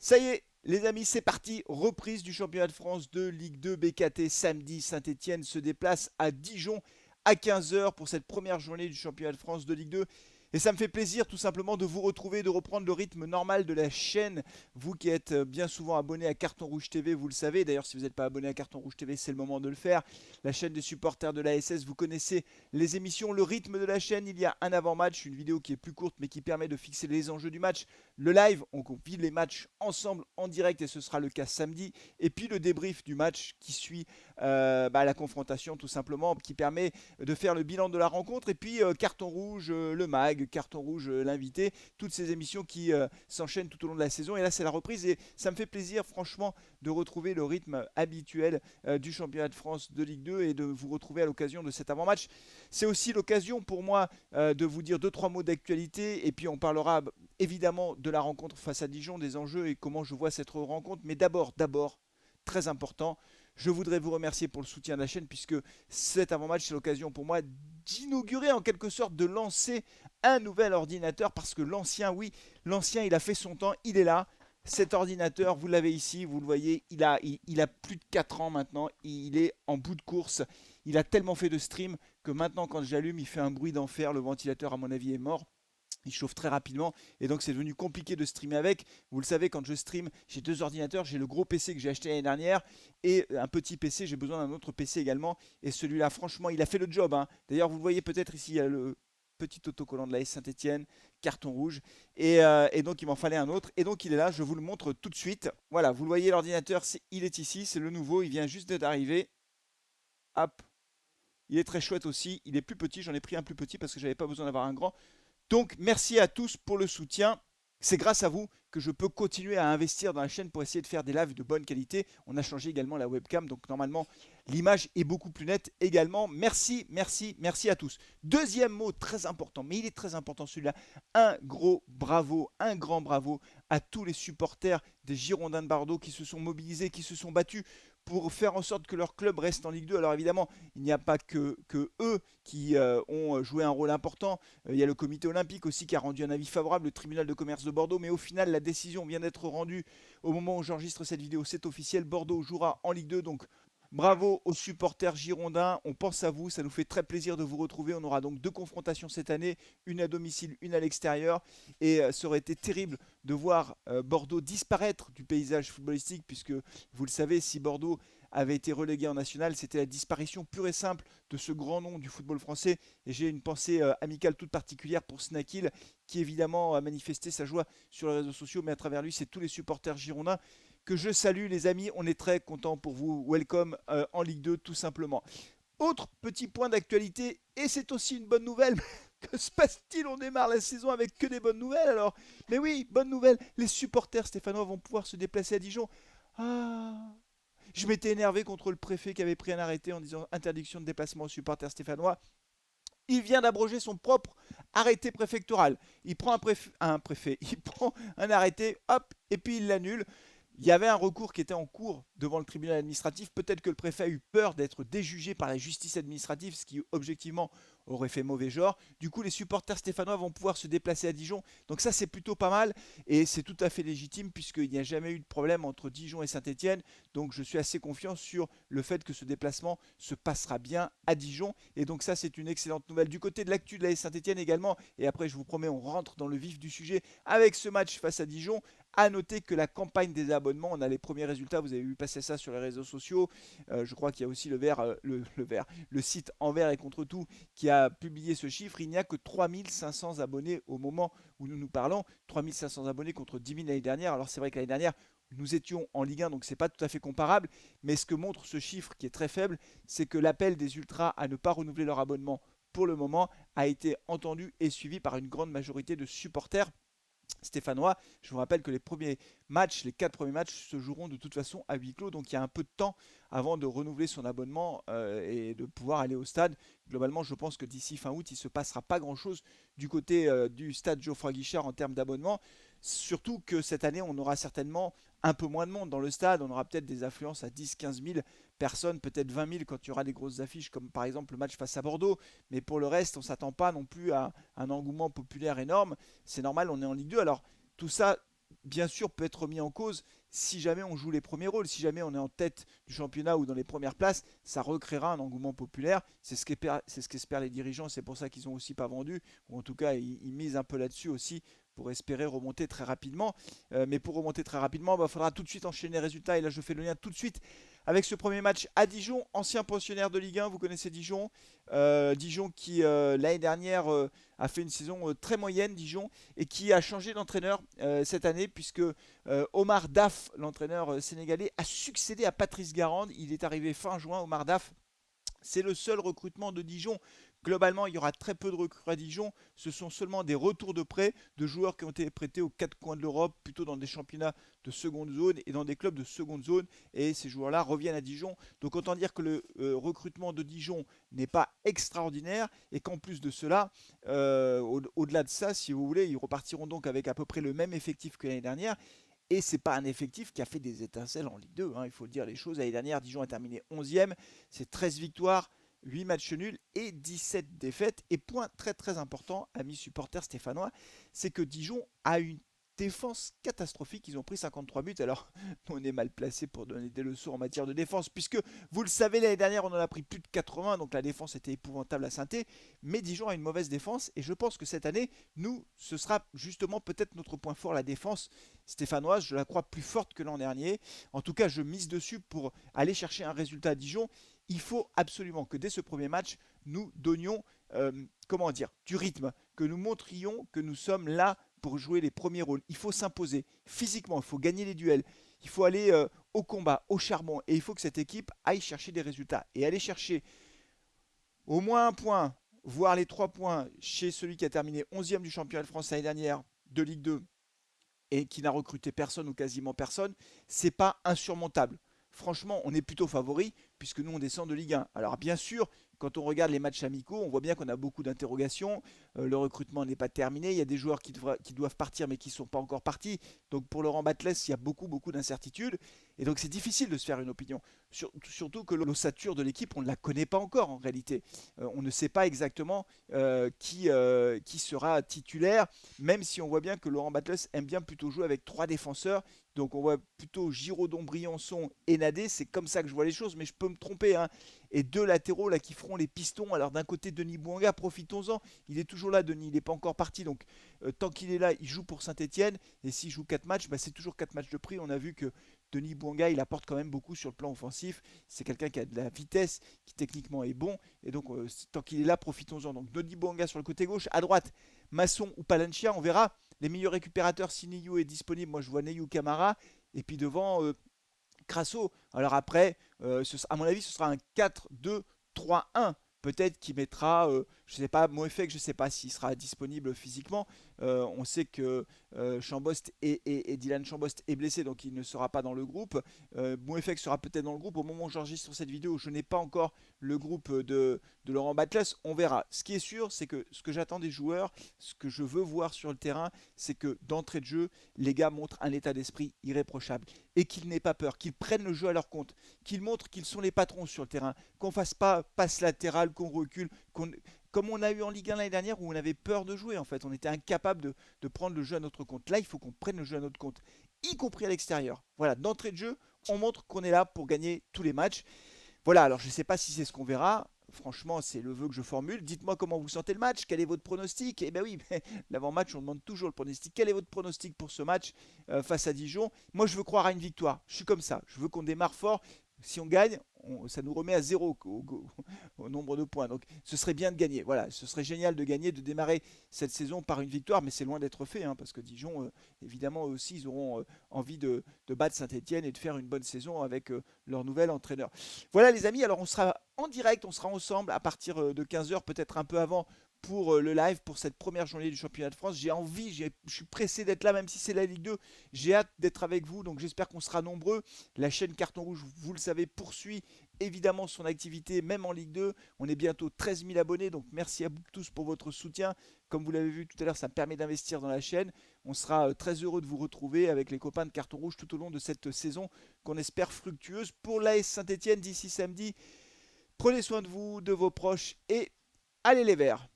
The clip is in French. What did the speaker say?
Ça y est, les amis, c'est parti. Reprise du championnat de France de Ligue 2 BKT samedi. Saint-Etienne se déplace à Dijon à 15 h pour cette première journée du championnat de France de Ligue 2. Et ça me fait plaisir tout simplement de vous retrouver, de reprendre le rythme normal de la chaîne. Vous qui êtes bien souvent abonné à Carton Rouge TV, vous le savez. D'ailleurs, si vous n'êtes pas abonné à Carton Rouge TV, c'est le moment de le faire. La chaîne des supporters de l'ASS, vous connaissez les émissions, le rythme de la chaîne. Il y a un avant-match, une vidéo qui est plus courte mais qui permet de fixer les enjeux du match. Le live, on vit les matchs ensemble en direct et ce sera le cas samedi. Et puis le débrief du match qui suit la confrontation tout simplement, qui permet de faire le bilan de la rencontre. Et puis carton rouge, le mag, carton rouge, l'invité, toutes ces émissions qui s'enchaînent tout au long de la saison. Et là c'est la reprise et ça me fait plaisir franchement de retrouver le rythme habituel du championnat de France de Ligue 2 et de vous retrouver à l'occasion de cet avant-match. C'est aussi l'occasion pour moi de vous dire deux trois mots d'actualité et puis on parlera évidemment de la rencontre face à Dijon, des enjeux et comment je vois cette rencontre. Mais d'abord, très important, je voudrais vous remercier pour le soutien de la chaîne puisque cet avant-match, c'est l'occasion pour moi d'inaugurer en quelque sorte, de lancer un nouvel ordinateur parce que l'ancien, oui, l'ancien, il a fait son temps, il est là. Cet ordinateur, vous l'avez ici, vous le voyez, il a plus de 4 ans maintenant, il est en bout de course, il a tellement fait de stream que maintenant quand j'allume, il fait un bruit d'enfer, le ventilateur à mon avis est mort. Il chauffe très rapidement et donc c'est devenu compliqué de streamer avec. Vous le savez, quand je stream, j'ai deux ordinateurs. J'ai le gros PC que j'ai acheté l'année dernière et un petit PC. J'ai besoin d'un autre PC également. Et celui-là, franchement, il a fait le job, hein. D'ailleurs, vous le voyez peut-être ici, il y a le petit autocollant de la S Saint-Etienne, carton rouge. Et donc, il m'en fallait un autre. Et donc, il est là. Je vous le montre tout de suite. Voilà, vous le voyez, l'ordinateur, il est ici. C'est le nouveau. Il vient juste d'arriver. Hop. Il est très chouette aussi. Il est plus petit. J'en ai pris un plus petit parce que j'avais pas besoin d'avoir un grand. Donc, merci à tous pour le soutien. C'est grâce à vous que je peux continuer à investir dans la chaîne pour essayer de faire des lives de bonne qualité. On a changé également la webcam, donc normalement l'image est beaucoup plus nette également. Merci, merci, merci à tous. Deuxième mot très important, mais il est très important celui-là. Un gros bravo, un grand bravo à tous les supporters des Girondins de Bordeaux qui se sont mobilisés, qui se sont battus pour faire en sorte que leur club reste en Ligue 2. Alors évidemment, il n'y a pas que eux qui ont joué un rôle important. Il y a le comité olympique aussi qui a rendu un avis favorable, le tribunal de commerce de Bordeaux, mais au final la décision vient d'être rendue au moment où j'enregistre cette vidéo, c'est officiel, Bordeaux jouera en Ligue 2, donc bravo aux supporters girondins, on pense à vous, ça nous fait très plaisir de vous retrouver, on aura donc deux confrontations cette année, une à domicile, une à l'extérieur, et ça aurait été terrible de voir Bordeaux disparaître du paysage footballistique, puisque vous le savez, si Bordeaux avait été relégué en national, c'était la disparition pure et simple de ce grand nom du football français. Et j'ai une pensée amicale toute particulière pour Snakil, qui évidemment a manifesté sa joie sur les réseaux sociaux, mais à travers lui, c'est tous les supporters girondins que je salue, les amis. On est très contents pour vous. Welcome en Ligue 2, tout simplement. Autre petit point d'actualité, et c'est aussi une bonne nouvelle. Que se passe-t-il? On démarre la saison avec que des bonnes nouvelles alors. Mais oui, bonne nouvelle, les supporters stéphanois vont pouvoir se déplacer à Dijon. Ah, je m'étais énervé contre le préfet qui avait pris un arrêté en disant interdiction de déplacement aux supporters stéphanois. Il vient d'abroger son propre arrêté préfectoral. Il prend un préfet, il prend un arrêté, hop, et puis il l'annule. Il y avait un recours qui était en cours devant le tribunal administratif. Peut-être que le préfet a eu peur d'être déjugé par la justice administrative, ce qui objectivement aurait fait mauvais genre. Du coup, les supporters stéphanois vont pouvoir se déplacer à Dijon. Donc ça, c'est plutôt pas mal et c'est tout à fait légitime puisqu'il n'y a jamais eu de problème entre Dijon et Saint-Etienne. Donc je suis assez confiant sur le fait que ce déplacement se passera bien à Dijon. Et donc ça, c'est une excellente nouvelle. Du côté de l'actu de la Saint-Etienne également, et après, je vous promets, on rentre dans le vif du sujet avec ce match face à Dijon. À noter que la campagne des abonnements, on a les premiers résultats, vous avez vu passer ça sur les réseaux sociaux. Je crois qu'il y a aussi le site Envers et contre tout qui a publié ce chiffre. Il n'y a que 3500 abonnés au moment où nous nous parlons. 3500 abonnés contre 10 000 l'année dernière. Alors c'est vrai que l'année dernière, nous étions en Ligue 1, donc c'est pas tout à fait comparable. Mais ce que montre ce chiffre qui est très faible, c'est que l'appel des ultras à ne pas renouveler leur abonnement pour le moment a été entendu et suivi par une grande majorité de supporters stéphanois. Je vous rappelle que les premiers matchs, les 4 premiers matchs se joueront de toute façon à huis clos, donc il y a un peu de temps avant de renouveler son abonnement et de pouvoir aller au stade. Globalement, je pense que d'ici fin août, il ne se passera pas grand-chose du côté du stade Geoffroy Guichard en termes d'abonnement. Surtout que cette année, on aura certainement un peu moins de monde dans le stade. On aura peut-être des affluences à 10-15 000 personnes, peut-être 20 000 quand il y aura des grosses affiches comme par exemple le match face à Bordeaux. Mais pour le reste, on ne s'attend pas non plus à un engouement populaire énorme. C'est normal, on est en Ligue 2. Alors tout ça bien sûr, peut être remis en cause si jamais on joue les premiers rôles, si jamais on est en tête du championnat ou dans les premières places, ça recréera un engouement populaire. C'est ce qu'espèrent les dirigeants, c'est pour ça qu'ils n'ont aussi pas vendu, ou en tout cas ils misent un peu là-dessus aussi pour espérer remonter très rapidement. Mais pour remonter très rapidement, il faudra tout de suite enchaîner les résultats. Et là, je fais le lien tout de suite avec ce premier match à Dijon, ancien pensionnaire de Ligue 1. Vous connaissez Dijon. Dijon qui, l'année dernière, a fait une saison très moyenne, Dijon, et qui a changé d'entraîneur cette année, puisque Omar Daf, l'entraîneur sénégalais, a succédé à Patrice Garande. Il est arrivé fin juin, Omar Daf. C'est le seul recrutement de Dijon. Globalement, il y aura très peu de recrues à Dijon. Ce sont seulement des retours de prêt de joueurs qui ont été prêtés aux quatre coins de l'Europe, plutôt dans des championnats de seconde zone et dans des clubs de seconde zone. Et ces joueurs-là reviennent à Dijon. Donc autant dire que le recrutement de Dijon n'est pas extraordinaire et qu'en plus de cela, au-delà de ça, si vous voulez, ils repartiront donc avec à peu près le même effectif que l'année dernière. Et c'est pas un effectif qui a fait des étincelles en Ligue 2, hein, il faut dire les choses. L'année dernière, Dijon a terminé 11e. C'est 13 victoires, 8 matchs nuls et 17 défaites. Et point très très important, amis supporters stéphanois, c'est que Dijon a une défense catastrophique. Ils ont pris 53 buts. Alors, on est mal placé pour donner des leçons en matière de défense, puisque vous le savez, l'année dernière, on en a pris plus de 80, donc la défense était épouvantable à Saint-Étienne. Mais Dijon a une mauvaise défense, et je pense que cette année, nous, ce sera justement peut-être notre point fort, la défense stéphanoise. Je la crois plus forte que l'an dernier. En tout cas, je mise dessus pour aller chercher un résultat à Dijon. Il faut absolument que dès ce premier match, nous donnions, comment dire, du rythme, que nous montrions que nous sommes là pour jouer les premiers rôles. Il faut s'imposer physiquement, il faut gagner les duels, il faut aller au combat, au charbon, et il faut que cette équipe aille chercher des résultats. Et aller chercher au moins un point, voire les 3 points chez celui qui a terminé 11e du championnat de France l'année dernière de Ligue 2 et qui n'a recruté personne ou quasiment personne, c'est pas insurmontable. Franchement, on est plutôt favori puisque nous on descend de Ligue 1. Alors bien sûr, quand on regarde les matchs amicaux, on voit bien qu'on a beaucoup d'interrogations. Le recrutement n'est pas terminé. Il y a des joueurs qui doivent partir mais qui ne sont pas encore partis. Donc pour Laurent Batles, il y a beaucoup d'incertitudes. Et donc c'est difficile de se faire une opinion. Surtout que l'ossature de l'équipe, on ne la connaît pas encore en réalité. On ne sait pas exactement qui sera titulaire, même si on voit bien que Laurent Batles aime bien plutôt jouer avec 3 défenseurs. Donc on voit plutôt Giraudon, Briançon et Nadé. C'est comme ça que je vois les choses, mais je peux me tromper, hein. Et 2 latéraux là qui feront les pistons. Alors d'un côté Denis Bouanga, profitons-en. Il est toujours là, Denis, il n'est pas encore parti. Donc tant qu'il est là, il joue pour Saint-Etienne. Et s'il joue 4 matchs, c'est toujours 4 matchs de prix. On a vu que Denis Bouanga, il apporte quand même beaucoup sur le plan offensif. C'est quelqu'un qui a de la vitesse, qui techniquement est bon. Et donc tant qu'il est là, profitons-en. Donc Denis Bouanga sur le côté gauche. À droite, Masson ou Palancia, on verra. Les meilleurs récupérateurs, si Neyou est disponible, moi je vois Neyou Camara. Et puis devant, Crasso. Alors après, à mon avis, ce sera un 4-2-3-1. Peut-être qu'il mettra, je sais pas, Moefek, je sais pas s'il sera disponible physiquement. On sait que Chambost et Dylan Chambost est blessé, donc il ne sera pas dans le groupe. Moefek sera peut-être dans le groupe. Au moment où j'enregistre cette vidéo, je n'ai pas encore le groupe de Laurent Batles. On verra. Ce qui est sûr, c'est que ce que j'attends des joueurs, ce que je veux voir sur le terrain, c'est que d'entrée de jeu, les gars montrent un état d'esprit irréprochable et qu'ils n'aient pas peur, qu'ils prennent le jeu à leur compte, qu'ils montrent qu'ils sont les patrons sur le terrain, qu'on fasse pas passe latérale, qu'on recule, comme on a eu en Ligue 1 l'année dernière où on avait peur de jouer en fait, on était incapable de prendre le jeu à notre compte. Là, il faut qu'on prenne le jeu à notre compte, y compris à l'extérieur. Voilà, d'entrée de jeu, on montre qu'on est là pour gagner tous les matchs. Voilà, alors je ne sais pas si c'est ce qu'on verra. Franchement, c'est le vœu que je formule. Dites-moi comment vous sentez le match, quel est votre pronostic. Eh bien oui, l'avant-match, on demande toujours le pronostic. Quel est votre pronostic pour ce match face à Dijon? Moi, je veux croire à une victoire. Je suis comme ça. Je veux qu'on démarre fort. Si on gagne, ça nous remet à 0 au nombre de points. Donc ce serait bien de gagner. Voilà, ce serait génial de gagner, de démarrer cette saison par une victoire, mais c'est loin d'être fait, hein, parce que Dijon, évidemment, eux aussi, ils auront envie de battre Saint-Etienne et de faire une bonne saison avec leur nouvel entraîneur. Voilà les amis, alors on sera en direct, on sera ensemble à partir de 15h, peut-être un peu avant pour le live, pour cette première journée du championnat de France. J'ai envie, je suis pressé d'être là, même si c'est la Ligue 2. J'ai hâte d'être avec vous, donc j'espère qu'on sera nombreux. La chaîne Carton Rouge, vous le savez, poursuit évidemment son activité, même en Ligue 2. On est bientôt 13 000 abonnés, donc merci à vous tous pour votre soutien. Comme vous l'avez vu tout à l'heure, ça me permet d'investir dans la chaîne. On sera très heureux de vous retrouver avec les copains de Carton Rouge tout au long de cette saison qu'on espère fructueuse pour l'AS Saint-Etienne d'ici samedi. Prenez soin de vous, de vos proches et allez les Verts!